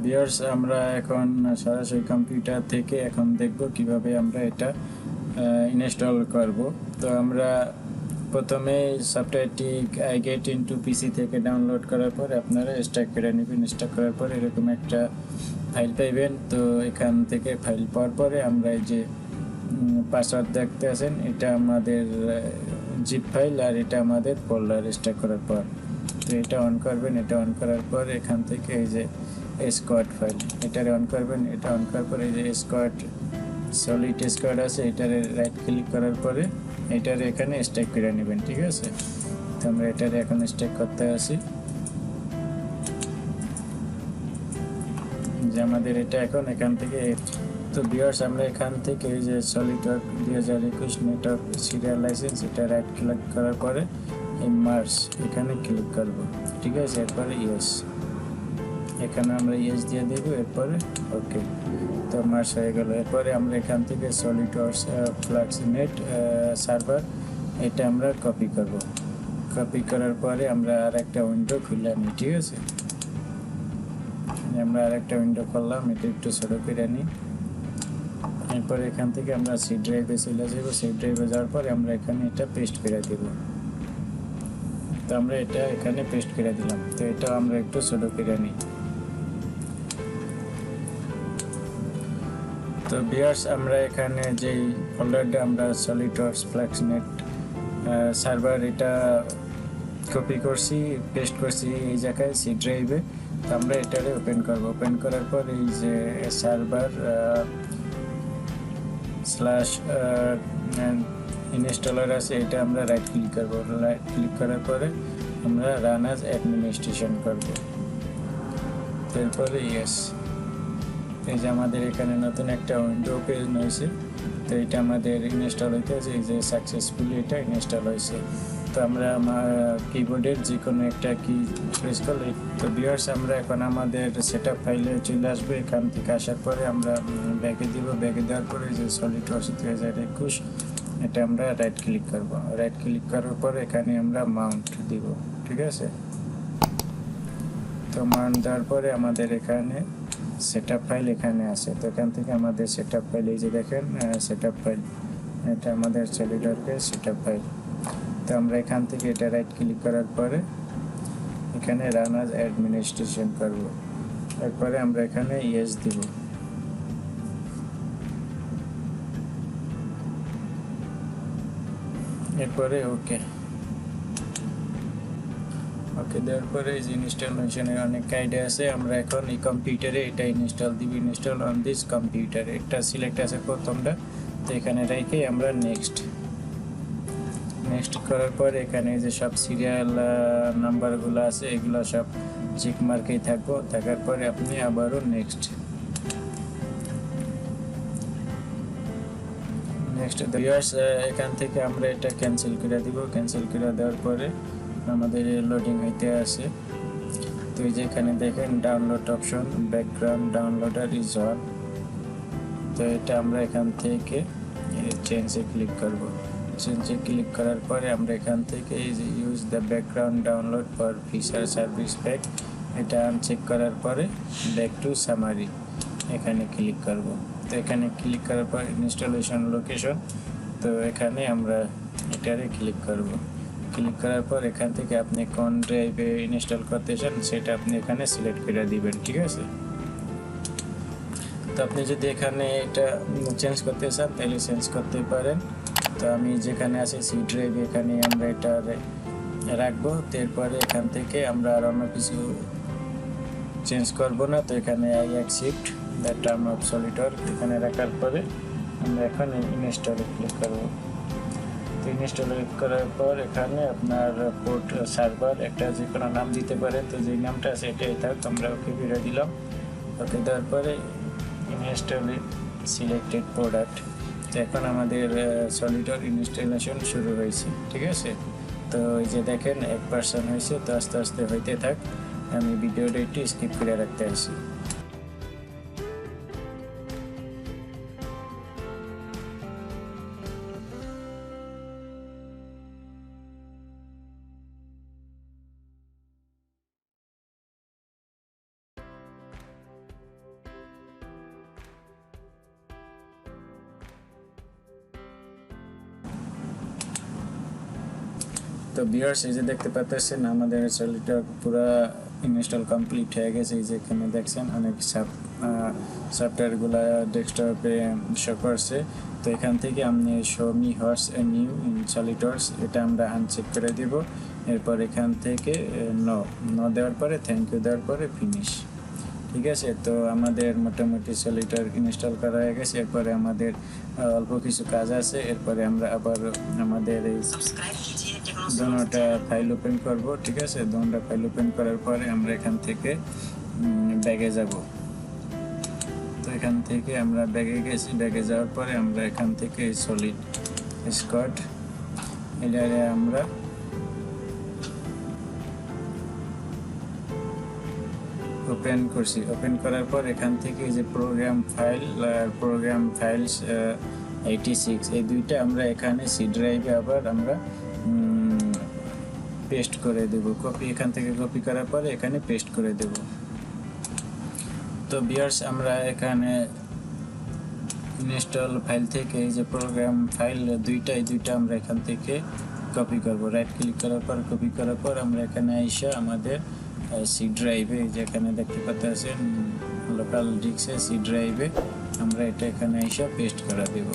Viewers আমরা এখন সরাসরি কম্পিউটার থেকে এখন দেখব কিভাবে আমরা এটা ইনস্টল করব। তো আমরা প্রথমে সফটওয়্যারটি আই গেট ইনটু পিসি থেকে ডাউনলোড করার পর আপনারা স্টার্ট করে নেবেন। স্টার্ট করার পর এরকম একটা ফাইল পাইবেন। তো এখান থেকে ফাইল পাওয়ার পরে আমরা এই যে পাসওয়ার্ড দেখতে আছেন, এটা আমাদের জিপ ফাইল আর এটা আমাদের ফোল্ডার স্টার্ট করার পর। তো এটা অন করবেন। এটা অন করার পর এখান থেকে এই যে স্কোয়াড ফাইল এটারে অন করবেন। এটা অন করার পরে এই যে স্কোয়াড সলিড স্কোয়াড আছে, এটারে রাইট ক্লিক করার পরে এটারে এখানে স্ট্যাক করে নেবেন। ঠিক আছে, তো আমরা এটারে এখন স্ট্যাক করতে আসি যে আমাদের এটা এখন এখান থেকে। তো ভিউয়ার্স আমরা এখান থেকে এই যে সলিডওয়ার্ক 2021 নেটওয়ার্ক সিরিয়াল লাইসেন্স এটা রাইট ক্লিক করার পরে এই মার্জ এখানে ক্লিক করব। ঠিক আছে, এরপরে ইয়েস, এখানে আমরা ইয়েস দিয়ে দেব। এরপরে ওকে, তো মার্জ হয়ে গেল। এরপরে আমরা এখান থেকে সলিডওয়ার্কস ফ্লাক্স নেট সার্ভার এটা আমরা কপি করব। কপি করার পরে আমরা আর একটা উইন্ডো খুলে নিই। ঠিক আছে, আমরা আর একটা উইন্ডো করলাম, এটা একটু ছোট করে নিই। এরপরে এখান থেকে আমরা সি ড্রাইভে চলে যাব। সি ড্রাইভে যাওয়ার পরে আমরা এখানে এটা পেস্ট করে দেব। তো আমরা এটা এখানে পেস্ট করে দিলাম। তো এটা আমরা একটু ছোট করে নিই। তো ভিউয়ার্স আমরা এখানে যেই ফোল্ডারটা আমরা সলিডওয়ার্কস ফ্ল্যাক্স নেট সার্ভার এটা কপি করছি, পেস্ট করছি এই জায়গায় সি ড্রাইভে। তো আমরা এটারে ওপেন করব। ওপেন করার পর এই যে সার্ভার স্ল্যাশ ইনস্টলার আছে, এটা আমরা রাইট ক্লিক করব। রাইট ক্লিক করার পরে আমরা রান অ্যাজ অ্যাডমিনিস্ট্রেশন করব। এরপরে ইয়েস, এই যে আমাদের এখানে নতুন একটা উইন্ডো ওপেন হয়েছে। তো এটা আমাদের ইনস্টল হইতে আছে, এই যে সাকসেসফুলি এটা ইনস্টল হয়েছে। তো আমরা আমার কিবোর্ডের যে কোনো একটা কি প্রেস করলে। তো ভিউয়ার্স আমরা এখন আমাদের সেটআপ ফাইলে চলে আসবো। এখান থেকে আসার পরে আমরা ব্যাকে দিব। ব্যাকে দেওয়ার পরে যে সলিডওয়ার্কস 2021 এটা আমরা রাইট ক্লিক করব। রাইট ক্লিক করার পর এখানে আমরা মাউন্ট দিব। ঠিক আছে, তো মাউন্ট দেওয়ার পরে আমাদের এখানে সেটআপ ফাইল এখানে আছে। তো এখান থেকে আমাদের সেটআপ ফাইল এই যে দেখেন সেটআপ ফাইল, এটা আমাদের সলিডওয়ার্কের সেটআপ ফাইল। তো আমরা এখান থেকে এটা রাইট ক্লিক করার পরে এখানে রান অ্যাজ অ্যাডমিনিস্ট্রেশন করব। এরপরে আমরা এখানে ইয়েস দিব। এরপরে ওকে ওকে দেওয়ার পরে এই যে ইনস্টলেশনের অনেক আইডিয়া আছে। আমরা এখন এই কম্পিউটারে এটা ইনস্টল দিব। ইনস্টল অন দিস কম্পিউটার এটা সিলেক্ট আছে প্রথমটা। তো এখানে রেখে আমরা নেক্সট করার পর এখানে যে সব সিরিয়াল নাম্বারগুলো আছে এগুলো সব চেক মার্কেই থাকবো। থাকার পরে আপনি আবারও নেক্সট ভিউয়ার্স এখান থেকে আমরা এটা ক্যান্সেল করে দিব। ক্যান্সেল করে দেওয়ার পরে আমাদের লোডিং হইতে আসে। তো এই যে এখানে দেখেন download option, background downloader is on. তো এটা আমরা এখান থেকে চেঞ্জে ক্লিক করব। চেঞ্জে ক্লিক করার পরে আমরা এখান থেকে এই যে use the background download for feature service pack এটা আনচেক করার পরে ব্যাক টু সামারি এখানে ক্লিক করব। তো এখানে ক্লিক করার পর ইনস্টলেশন লোকেশন, তো এখানে আমরা এটারে ক্লিক করব। ক্লিক করার পর এখান থেকে আপনি কোন ড্রাইভে ইনস্টল করতে চান সেটা আপনি এখানে সিলেক্ট করে দিবেন। ঠিক আছে, তো আপনি যদি এখানে এটা চেঞ্জ করতে চান তাহলে চেঞ্জ করতে পারেন। তো আমি যেখানে আছি সি ড্রাইভ এখানে আমরা এটা রাখবো। এরপরে এখান থেকে আমরা আর অন্য কিছু চেঞ্জ করব না। তো এখানে I accept the term of SolidWorks এখানে রাখার পরে আমরা এখন ইনস্টলে ক্লিক করব। তো ইনস্টল করার পর এখানে আপনার পোর্ট সার্ভার একটা যে কোনো নাম দিতে পারেন। তো যেই নামটা আছে এটাই থাক, আমরা ওকে বেরো দিলাম। ওকে দেওয়ার পরে ইনস্টল সিলেক্টেড প্রোডাক্ট। তো এখন আমাদের সলিডওয়ার্ক ইনস্টলেশন শুরু হয়েছে। ঠিক আছে, তো এই যে দেখেন 1% হয়েছে। তো আস্তে আস্তে হইতে থাক, আমি ভিডিওটা একটু স্কিপ করে রাখতে আসি। তো ভিউয়ার্স এই যে দেখতে পাচ্ছেন আমাদের সলিডটা পুরো ইনস্টল কমপ্লিট হয়ে গেছে। এই যে এখানে দেখছেন অনেক সফটওয়্যারগুলো ডেস্কটপে শো করছে। তো এখান থেকে আপনি show me horse a new in SolidWorks এটা আমরা আনচেক করে দিব। এরপর এখান থেকে নো দেওয়ার পরে থ্যাংক ইউ দেওয়ার পরে ফিনিশ। ঠিক আছে, তো আমাদের মোটামুটি সলিডওয়ার্ক ইনস্টল করা হয়ে গেছে। এরপরে আমাদের অল্প কিছু কাজ আছে। এরপরে আমরা আবার আমাদের এই দুটো ফাইল ওপেন করব। ঠিক আছে, দুটো ফাইল ওপেন করার পরে আমরা এখান থেকে ব্যাগে যাব। তো এখান থেকে আমরা ব্যাগে গেছি। ব্যাগে যাওয়ার পরে আমরা এখান থেকে সলিড স্কোয়াড এটারে আমরা ওপেন করছি। ওপেন করার পর এখান থেকে এই যে প্রোগ্রাম ফাইলস 86 এই দুইটা আমরা এখানে সি ড্রাইভে আবার আমরা পেস্ট করে দেব। কপি এখান থেকে কপি করার পরে এখানে পেস্ট করে দেব। তো ভিউয়ার্স আমরা এখানে ইনস্টল ফাইল থেকে এই যে প্রোগ্রাম ফাইল দুইটা আমরা এখান থেকে কপি করব। রাইট ক্লিক করার পর কপি করার পর আমরা এখানে আইসা আমাদের সি ড্রাইভে যেখানে দেখতে পাচ্ছেন লোকাল ডিস্কে সি ড্রাইভে আমরা এটা এখানে আইসা পেস্ট করে দেব।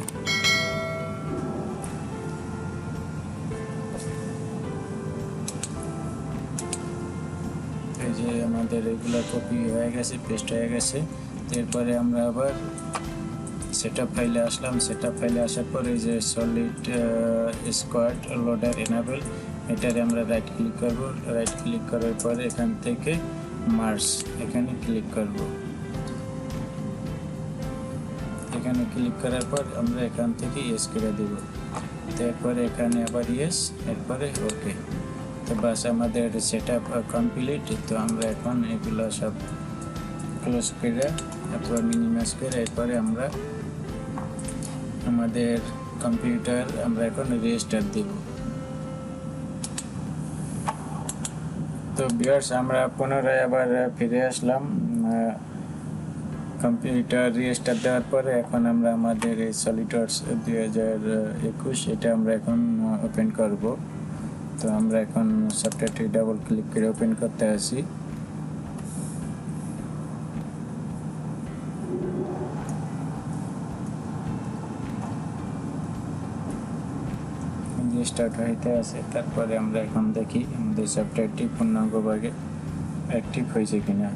এই যে আমাদের এগুলা কপি হয়ে গেছে, পেস্ট হয়ে গেছে। এরপরে আমরা আবার সেটআপ ফাইলে আসলাম। সেটআপ ফাইলে আসার পরে এই যে সলিড স্কোয়াড লোডার এনাবেল এটারে আমরা রাইট ক্লিক করব। রাইট ক্লিক করার পরে এখান থেকে মার্জ এখানে ক্লিক করব। এখানে ক্লিক করার পর আমরা এখান থেকে ইয়েস করে দেব। তারপরে এখানে আবার ইয়েস, এরপরে ওকে। তো বাস আমাদের সেটআপ কমপ্লিট। তো আমরা এখন এগুলো সব ক্লোজ করে অথবা মিনিমাইজ করে এরপরে আমরা আমাদের কম্পিউটার আমরা এখন রেজিস্টার দেব। তো ভিউয়ার্স আমরা পুনরায় আবার ফিরে আসলাম। কম্পিউটার রেজিস্টার দেওয়ার পরে এখন আমরা আমাদের এই সলিডওয়ার্কস 2021 এটা আমরা এখন ওপেন করব। তো আমরা এখন সফটওয়্যারটি ডাবল ক্লিক করে ওপেন করতে আসি। স্টার্ট হইতে আছে। তারপরে আমরা এখন দেখি আমাদের সফটওয়্যারটি পূর্ণাঙ্গভাবে অ্যাক্টিভ হয়েছে কিনা।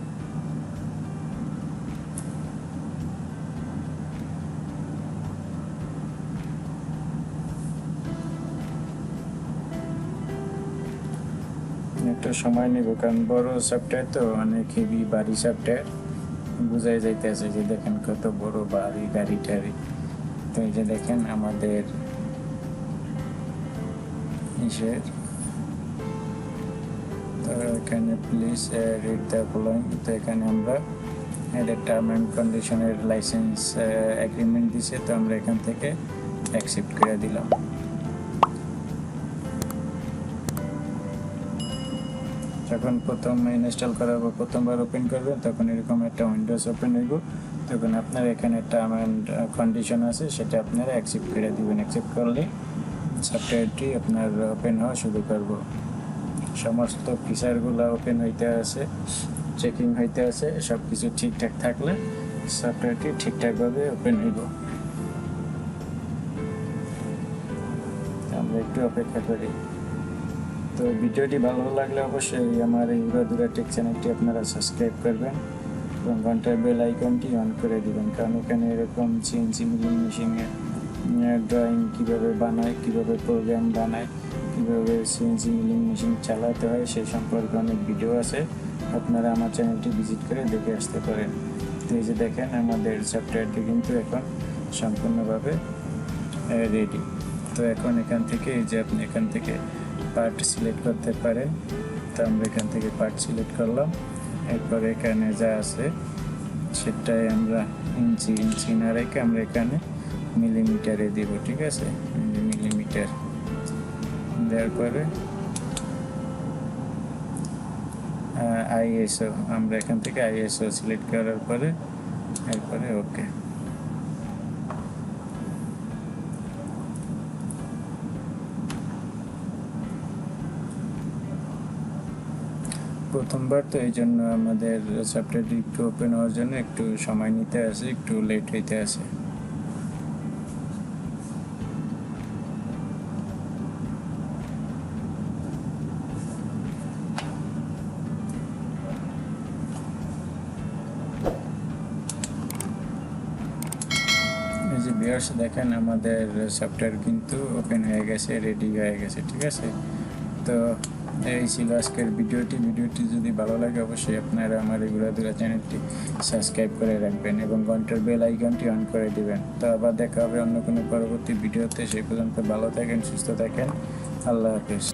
একটু সময় নেব কারণ বড় সফটওয়্যার তো অনেক হেভি ভারী সফটওয়্যার, বোঝাই যাইতেছে যে দেখেন কত বড় ভারী গাড়ি টাড়ি। তো এই যে দেখেন আমাদের তো এখানে প্লিজ রিড দ্য ফলোইং। তো এখানে আমরা এদের টার্ম অ্যান্ড কন্ডিশনের লাইসেন্স এগ্রিমেন্ট দিছে। তো আমরা এখান থেকে অ্যাকসেপ্ট করে দিলাম। যখন প্রথম ইনস্টল করাবো, প্রথমবার ওপেন করবেন তখন এরকম একটা উইন্ডোজ ওপেন হইব। তখন আপনার এখানে টার্ম অ্যান্ড কন্ডিশন আছে, সেটা আপনারা অ্যাকসেপ্ট করে দিবেন। অ্যাকসেপ্ট করলে সফটওয়্যারটি আপনার ওপেন হওয়া শুরু করব। সমস্ত ফিচারগুলো ওপেন হইতে আছে, চেকিং হইতে আছে। সব কিছু ঠিকঠাক থাকলে সফটওয়্যারটি ঠিকঠাকভাবে ওপেন হইব। আমরা একটু অপেক্ষা করি। তো ভিডিওটি ভালো লাগলে অবশ্যই আমার এই উরা ধুরা টেক চ্যানেলটি আপনারা সাবস্ক্রাইব করবেন এবং ঘন্টার বেল আইকনটি অন করে দিবেন, কারণ এখানে এরকম সিএনসি মিলিং মেশিনের ড্রয়িং কীভাবে বানায়, কীভাবে প্রোগ্রাম বানায়, কীভাবে সিএনসি মিলিং মেশিন চালাতে হয় সেই সম্পর্কে অনেক ভিডিও আছে। আপনারা আমার চ্যানেলটি ভিজিট করে দেখে আসতে পারেন। তো এই যে দেখেন আমাদের সফটওয়্যারটি কিন্তু এখন সম্পূর্ণভাবে রেডি। তো এখন এখান থেকে এই যে আপনি এখান থেকে পার্ট সিলেক্ট করতে পারেন। তো আমরা এখান থেকে পার্ট সিলেক্ট করলাম। এরপরে এখানে যা আছে সেটাই আমরা ইঞ্চি না রেখে আমরা এখানে মিলিমিটারে দিব। ঠিক আছে, মিলিমিটার দেওয়ার পরে আইএসও আমরা এখান থেকে আইএসও সিলেক্ট করার পরে এরপরে ওকে। প্রথমবার তো এই জন্য আমাদের সফটওয়্যারটি একটু ওপেন হওয়ার জন্য একটু সময় নিতে আছে, একটু লেট হইতে আছে। এই যে ভিউয়ার্স দেখেন আমাদের সফটওয়্যার কিন্তু ওপেন হয়ে গেছে, রেডি হয়ে গেছে, ঠিক আছে। তো এই ছিল আজকের ভিডিওটি যদি ভালো লাগে অবশ্যই আপনারা আমার এই উড়া ধুরা চ্যানেলটি সাবস্ক্রাইব করে রাখবেন এবং ঘন্টার বেল আইকনটি অন করে দিবেন। তো আবার দেখা হবে অন্য কোনো পরবর্তী ভিডিওতে। সেই পর্যন্ত ভালো থাকেন, সুস্থ থাকেন, আল্লাহ হাফেজ।